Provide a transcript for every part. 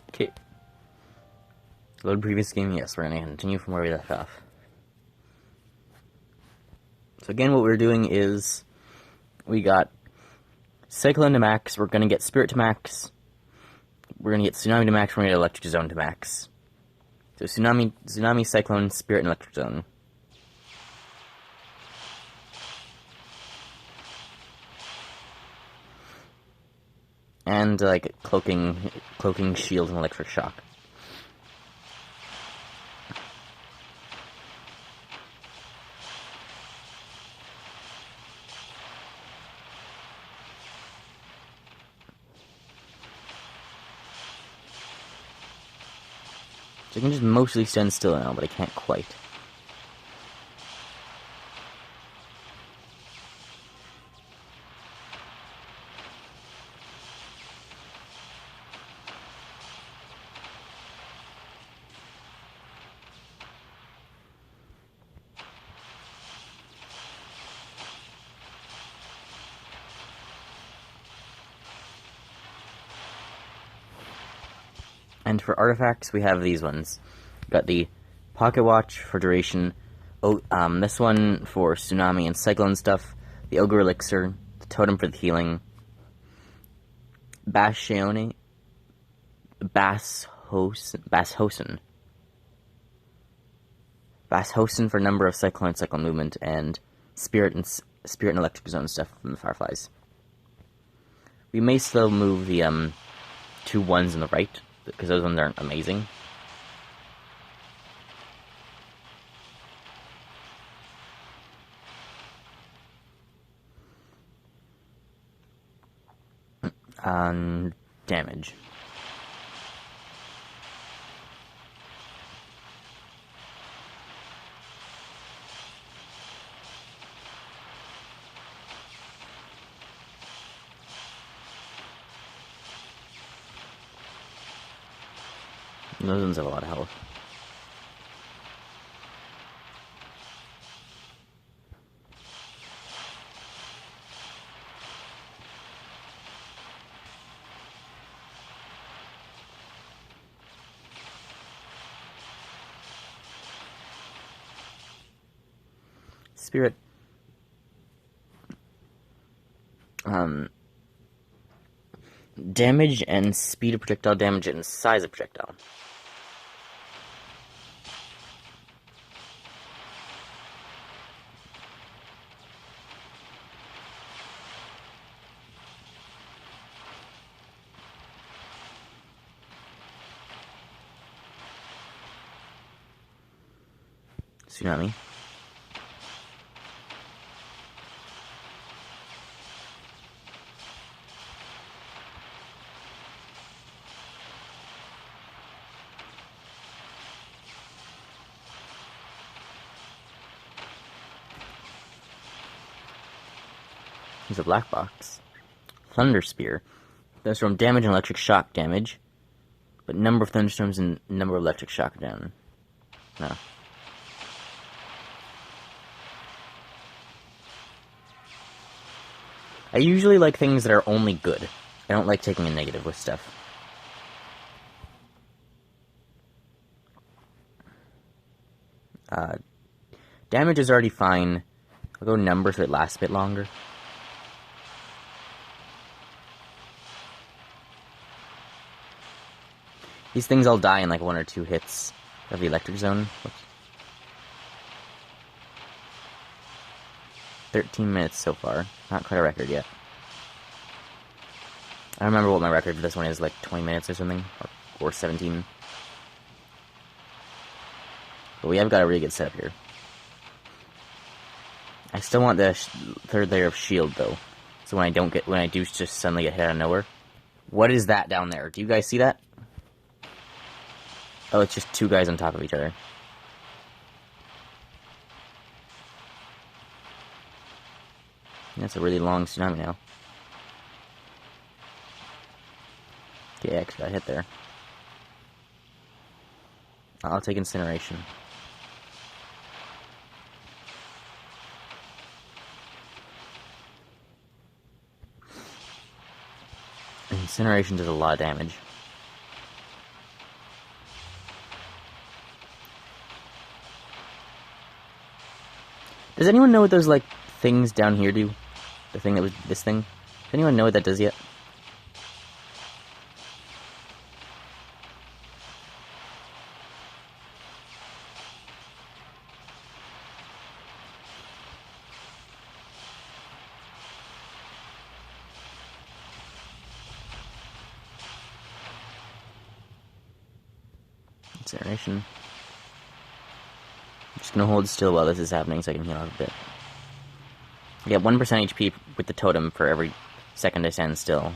Okay. Load previous game, yes, we're gonna continue from where we left off. So again, what we're doing is, we got Cyclone to max, we're gonna get Spirit to max, we're gonna get Tsunami to max, we're gonna get Electric Zone to max. So Tsunami, Cyclone, Spirit, and Electric Zone. And, like, Cloaking Shield, and Electric Shock. So I can just mostly stand still now, but I can't quite. And for artifacts, we have these ones. We've got the Pocket Watch for duration. Oh, this one for Tsunami and Cyclone stuff. The Ogre Elixir. The Totem for the healing. Bashosen for number of Cyclone and Cyclone movement, and Spirit and Electric Zone stuff from the Fireflies. We may still move the 2 1s on the right, because those ones aren't amazing. Damage. Those ones have a lot of health. Spirit. Damage and speed of projectile, damage and size of projectile. Tsunami. Here's a black box. Thunder Spear. That's from damage and electric shock damage, but number of thunderstorms and number of electric shock down. No. I usually like things that are only good. I don't like taking a negative with stuff. Damage is already fine. I'll go number so it lasts a bit longer. These things all die in like 1 or 2 hits of the electric zone. Whoops. 13 minutes so far. Not quite a record yet. I don't remember what my record for this one is, like 20 minutes or something. Or 17. But we have got a really good setup here. I still want the 3rd layer of shield, though. So when I do just suddenly get hit out of nowhere. What is that down there? Do you guys see that? Oh, it's just 2 guys on top of each other. That's a really long tsunami now. Okay, X got hit there. I'll take Incineration. Incineration does a lot of damage. Does anyone know what those, like, things down here do? The thing that was this thing? Does anyone know what that does yet? Incineration. I'm just gonna hold still while this is happening so I can heal out a bit. I get 1% HP with the totem for every second I stand still.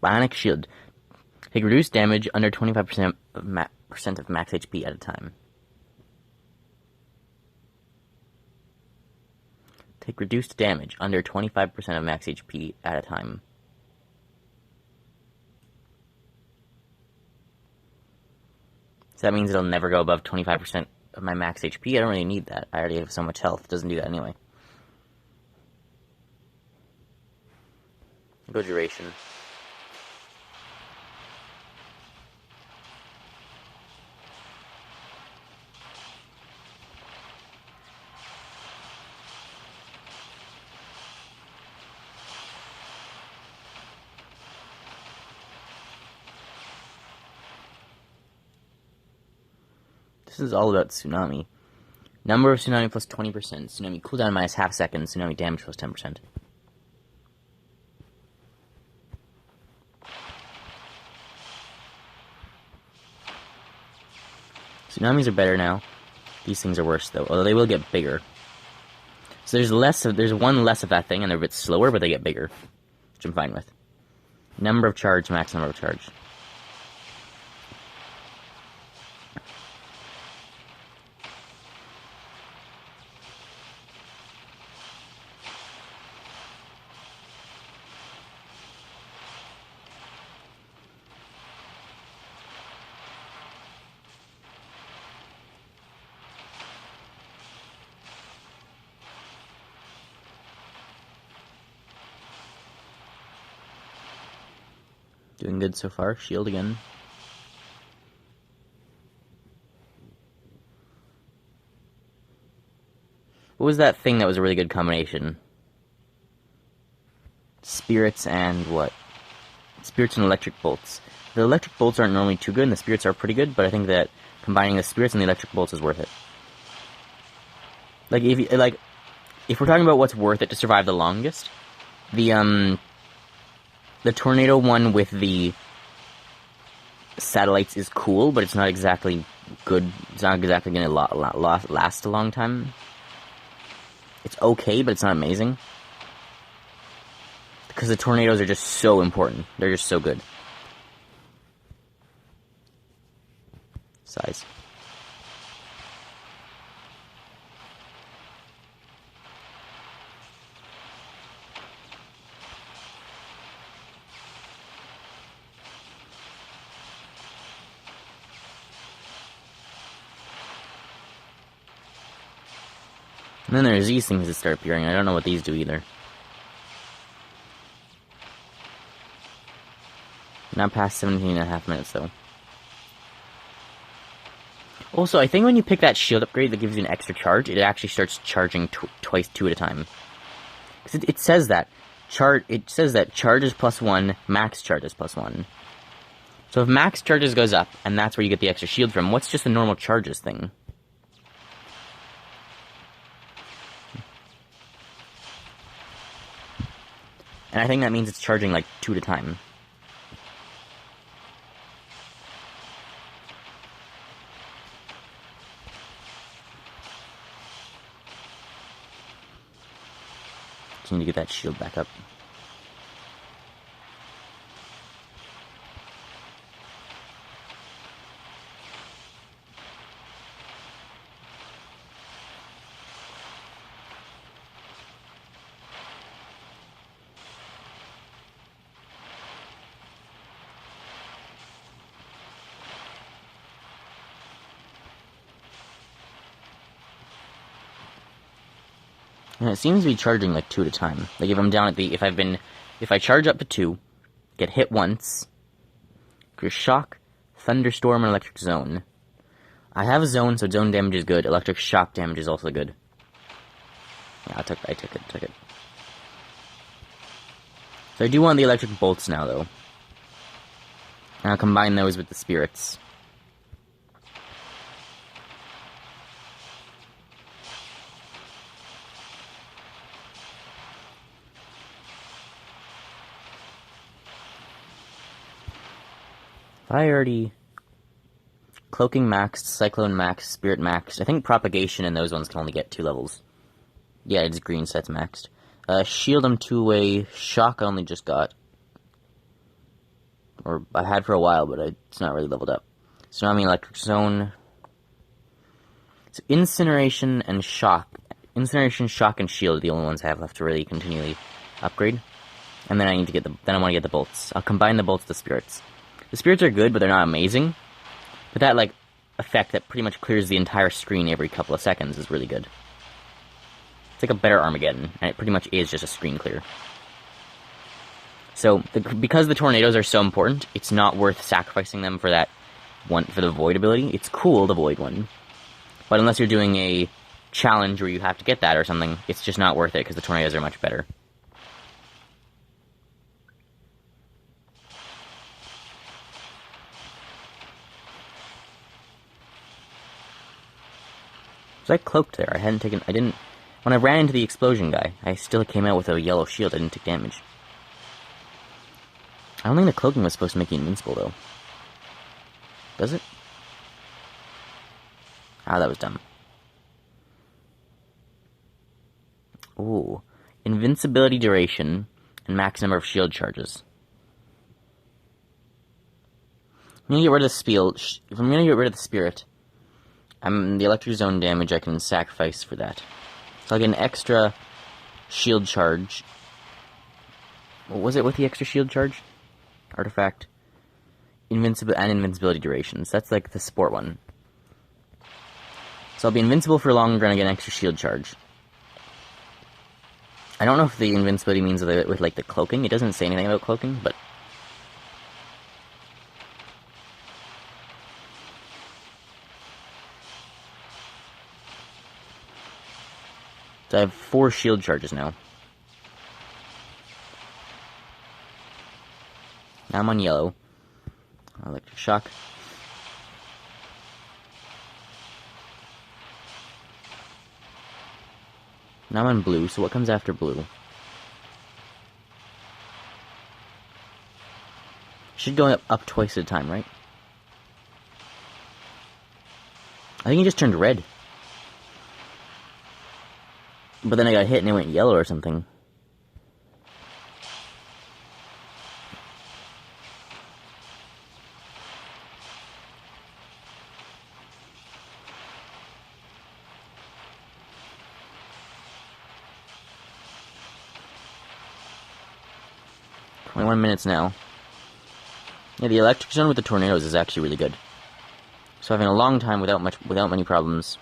Bionic Shield. Take reduced damage under 25% of max HP at a time. Take reduced damage under 25% of max HP at a time. So that means it'll never go above 25% of my max HP. I don't really need that. I already have so much health. It doesn't do that anyway. Go duration. This is all about Tsunami. Number of Tsunami plus 20%. Tsunami cooldown minus half second. Tsunami damage plus 10%. Tsunamis are better now. These things are worse though, although they will get bigger. So there's one less of that thing, and they're a bit slower, but they get bigger, which I'm fine with. Number of charge, max number of charge. Doing good so far. Shield again. What was that thing that was a really good combination? Spirits and what? Spirits and electric bolts. The electric bolts aren't normally too good, and the spirits are pretty good, but I think that combining the spirits and the electric bolts is worth it. Like, if we're talking about what's worth it to survive the longest, the tornado one with the satellites is cool, but it's not exactly good. It's not exactly going to last a long time. It's okay, but it's not amazing. Because the tornadoes are just so important. They're just so good. Size. And then there's these things that start appearing. I don't know what these do either. Not past 17.5 minutes, though. Also, I think when you pick that shield upgrade that gives you an extra charge, it actually starts charging twice, two at a time. Because it says that. It says that charges +1, max charges +1. So if max charges goes up, and that's where you get the extra shield from, what's just the normal charges thing? And I think that means it's charging like 2 at a time. Just need to get that shield back up. And it seems to be charging like 2 at a time. Like if I'm down at the, if I charge up to 2, get hit once, shock, thunderstorm, and electric zone. I have a zone, so zone damage is good. Electric shock damage is also good. Yeah, I took it. So I do want the electric bolts now, though. And I'll combine those with the spirits. If I already... Cloaking maxed, Cyclone maxed, Spirit maxed. I think Propagation and those ones can only get 2 levels. Yeah, it's green, so that's maxed. Shield I'm 2-way. Shock I only just got. Or I had for a while, but it's not really leveled up. Tsunami, Electric Zone. So Incineration and Shock. Incineration, Shock, and Shield are the only ones I have left to really continually upgrade. And then I need to get then I want to get the bolts. I'll combine the bolts with the spirits. The spirits are good, but they're not amazing. But that, like, effect that pretty much clears the entire screen every couple of seconds is really good. It's like a better Armageddon, and it pretty much is just a screen clear. So, because the tornadoes are so important, it's not worth sacrificing them for that one, for the Void ability. It's cool, the Void one. But unless you're doing a challenge where you have to get that or something, it's just not worth it, because the tornadoes are much better. So I cloaked there. I didn't... When I ran into the explosion guy, I still came out with a yellow shield. I didn't take damage. I don't think the cloaking was supposed to make you invincible, though. Does it? Ah, that was dumb. Ooh. Invincibility duration and max number of shield charges. I'm gonna get rid of the if I'm gonna get rid of the spirit, the electric zone damage I can sacrifice for that. So I'll get an extra shield charge. What was it with the extra shield charge? Artifact. Invincibility durations. That's like the sport one. So I'll be invincible for longer and I get an extra shield charge. I don't know if the invincibility means with like the cloaking. It doesn't say anything about cloaking, but... So I have 4 shield charges now. Now I'm on yellow. Electric shock. Now I'm on blue, so what comes after blue? Should go up twice at a time, right? I think it just turned red. But then I got hit and it went yellow or something. Minutes now. Yeah, the electric zone with the tornadoes is actually really good. So having a long time without many problems.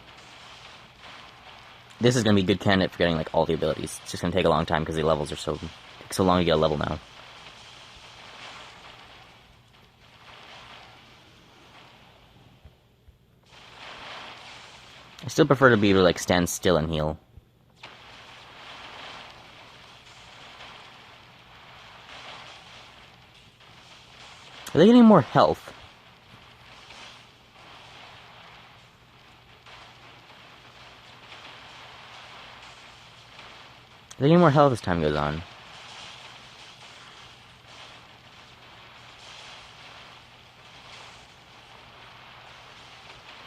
This is going to be a good candidate for getting like all the abilities. It's just going to take a long time because the levels are take so long to get a level now. I still prefer to be able to like stand still and heal. Are they getting more health? Are they getting more health as time goes on?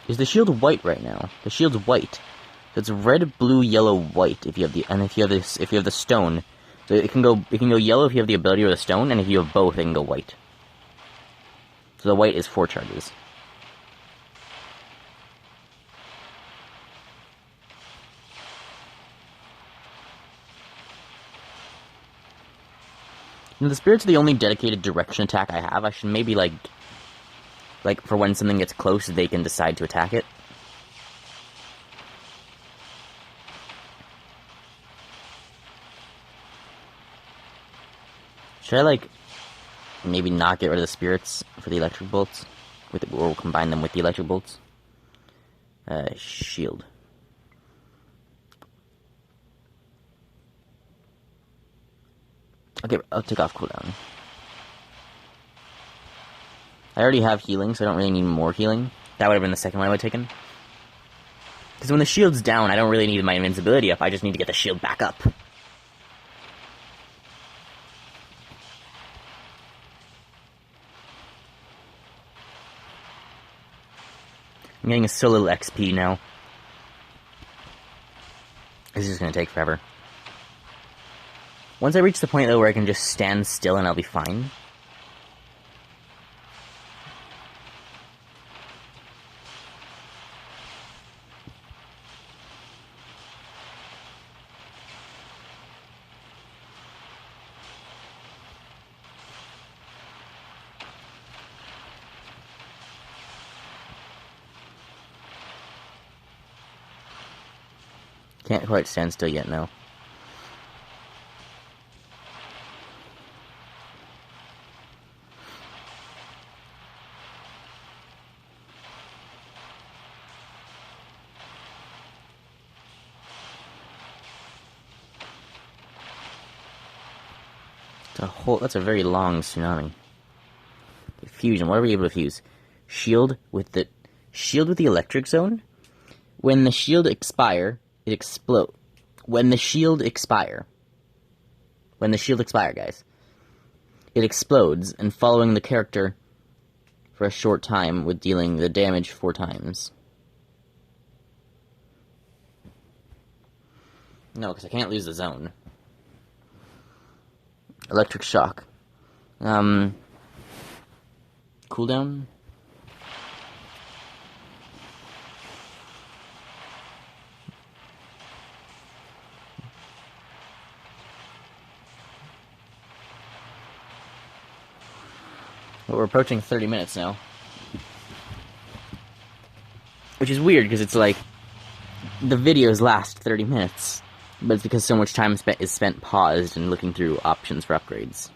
Is the shield white right now? The shield's white. So it's red, blue, yellow, white if you have the stone. So it can go yellow if you have the ability or the stone, and if you have both it can go white. So the white is 4 charges. You know, the spirits are the only dedicated direction attack I have. I should maybe like for when something gets close, they can decide to attack it. Should I, like, maybe not get rid of the spirits for the electric bolts? Or combine them with the electric bolts? Shield. Okay, I'll take off cooldown. I already have healing, so I don't really need more healing. That would have been the second one I would have taken. Because when the shield's down, I don't really need my invincibility up, I just need to get the shield back up. I'm getting so little XP now. This is going to take forever. Once I reach the point, though, where I can just stand still and I'll be fine. Can't quite stand still yet, no. That's a very long tsunami. Fusion, what are we able to fuse? Shield with the electric zone? When the shield expire, it explode. When the shield expire, guys, it explodes, and following the character for a short time with dealing the damage 4 times. No, because I can't lose the zone. Electric shock. Cooldown? Well, we're approaching 30 minutes now. Which is weird, because it's like, the videos last 30 minutes. But it's because so much time is spent paused and looking through options for upgrades.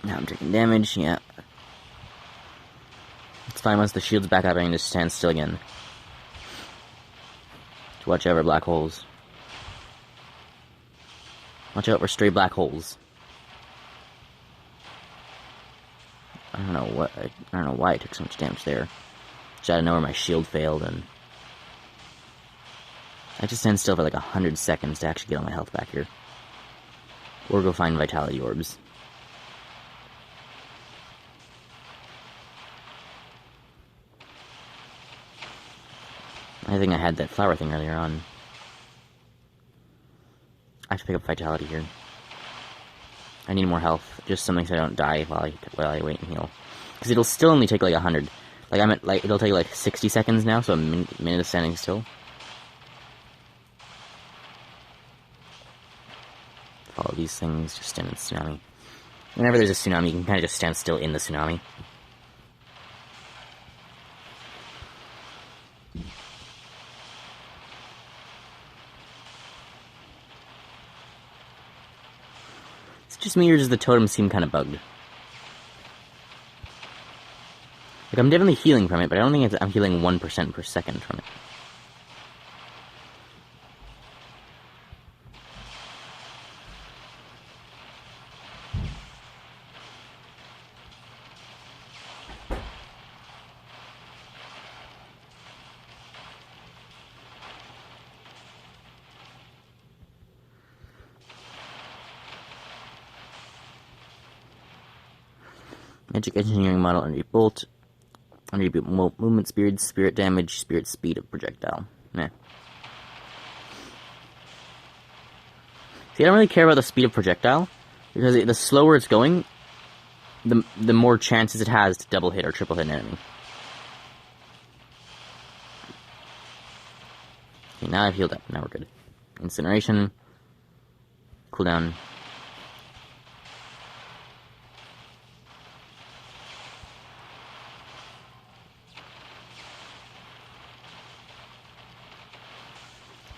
Now I'm taking damage, yeah. It's fine, once the shield's back up, I can just stand still again. To watch out for black holes. Watch out for stray black holes. I don't know why I took so much damage there. Just out of nowhere my shield failed, and I just stand still for like 100 seconds to actually get all my health back here. Or go find vitality orbs. I think I had that flower thing earlier on. I have to pick up vitality here. I need more health, just something so I don't die while I wait and heal. Because it'll still only take like 100. Like I'm at it'll take like 60 seconds now, so a minute of standing still. Follow these things, just stand in the tsunami. Whenever there's a tsunami, you can kind of just stand still in the tsunami. Just me, or does the totem seem kind of bugged? Like, I'm definitely healing from it, but I don't think I'm healing 1% per second from it. Magic engineering model, energy bolt, energy movement speed, spirit damage, spirit speed of projectile. Meh. See, I don't really care about the speed of projectile, because the slower it's going, the more chances it has to double hit or triple hit an enemy. Okay, now I've healed up. Now we're good. Incineration. Cooldown.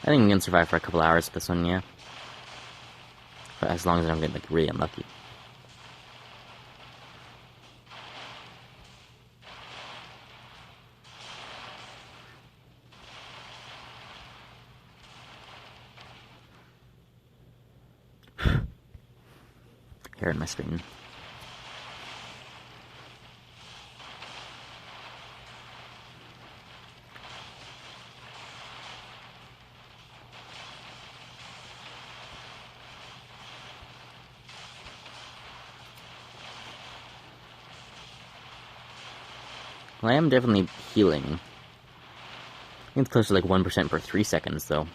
I think we can survive for a couple hours with this one, yeah. But as long as I don't get, like, really unlucky. Here in my screen. Well, I am definitely healing. I think it's close to like 1% per 3 seconds, though.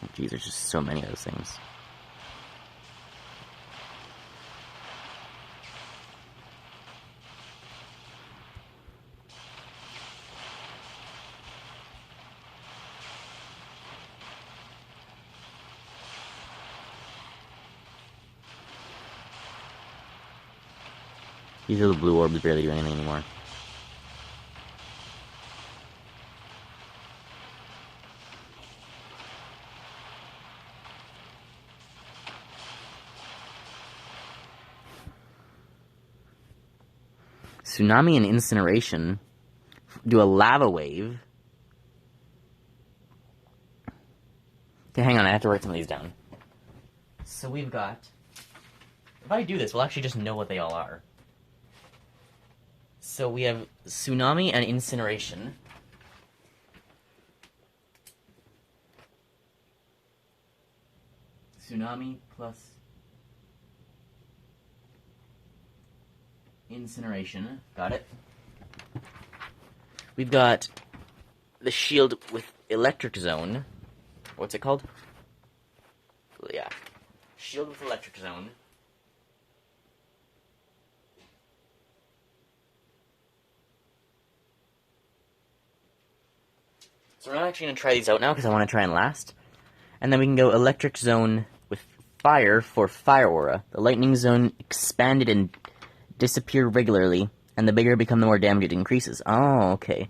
Oh, geez, there's just so many of those things. These little blue orbs barely do anything anymore. Tsunami and incineration do a lava wave. Okay, hang on, I have to write some of these down. So we've got... If I do this, we'll actually just know what they all are. So we have tsunami and incineration. Tsunami plus incineration. Got it. We've got the shield with electric zone. What's it called? Yeah. Shield with electric zone. So we're not actually going to try these out now because I want to try and last. And then we can go electric zone with fire for fire aura. The lightning zone expanded and disappeared regularly, and the bigger it become, the more damage it increases. Oh, okay.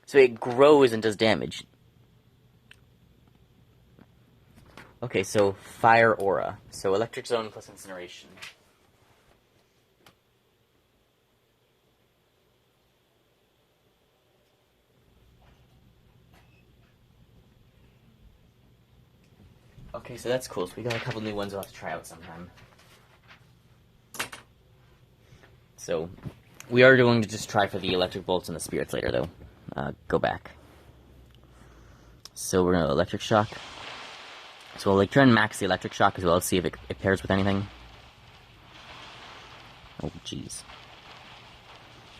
So it grows and does damage. Okay, so fire aura. So electric zone plus incineration. Okay, so that's cool. So we got a couple new ones we'll have to try out sometime. So, we are going to just try for the electric bolts and the spirits later, though. Go back. So we're going to electric shock. So we'll try and max the electric shock as well, see if it pairs with anything. Oh, jeez.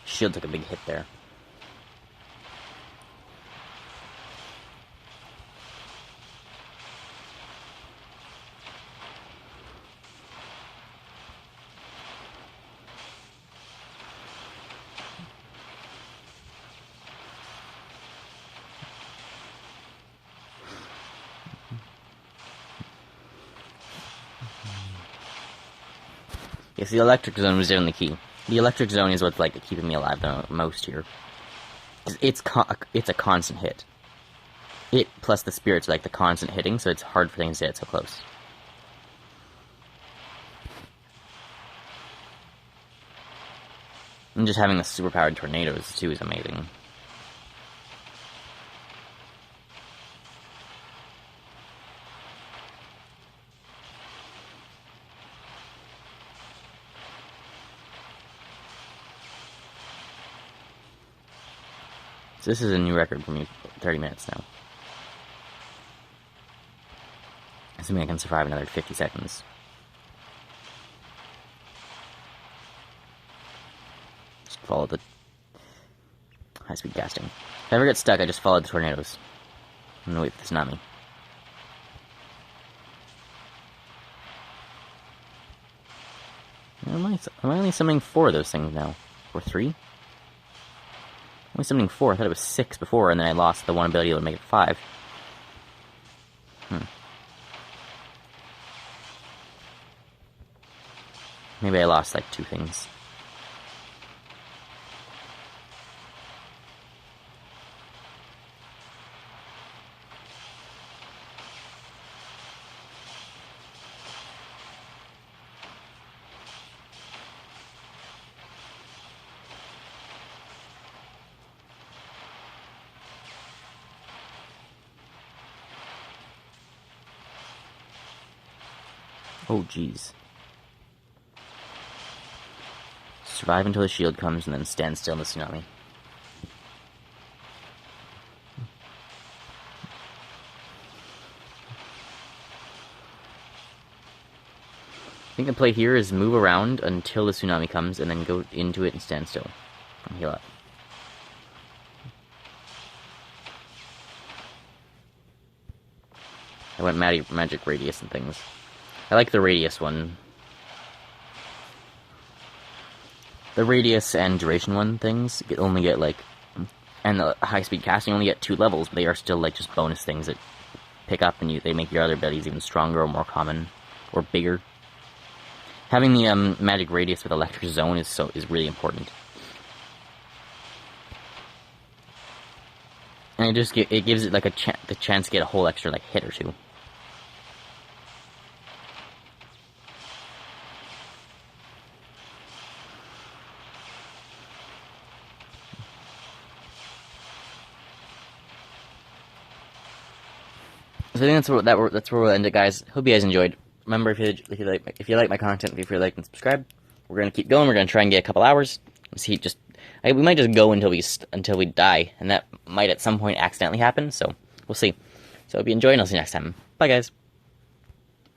Shield took a big hit there. Yes, the electric zone was definitely key. The electric zone is what's like keeping me alive the most here. It's a constant hit. It plus the spirits are like the constant hitting, so it's hard for things to get so close. And just having the superpowered tornadoes too is amazing. So this is a new record for me, 30 minutes now. Assuming I can survive another 50 seconds. Just follow the high-speed casting. If I ever get stuck, I just follow the tornadoes. I'm gonna wait for the tsunami. Am I only summoning 4 of those things now? Or 3? Only summoning 4. I thought it was 6 before, and then I lost the one ability that would make it 5. Maybe I lost, like, 2 things. Oh, jeez. Survive until the shield comes and then stand still in the tsunami. I think the play here is move around until the tsunami comes and then go into it and stand still. And heal up. I went magic radius and things. I like the radius one. The radius and duration one things only get like, and the high speed casting only get 2 levels, but they are still like just bonus things that pick up and they make your other abilities even stronger or more common or bigger. Having the magic radius with electric zone is really important. And it gives it like the chance to get a whole extra like hit or two. So I think that's where we'll end it, guys. Hope you guys enjoyed. Remember, if you like my content, feel free to like and subscribe. We're gonna keep going. We're gonna try and get a couple hours. We might just go until we die, and that might at some point accidentally happen. So we'll see. So hope you enjoy, and I'll see you next time. Bye, guys.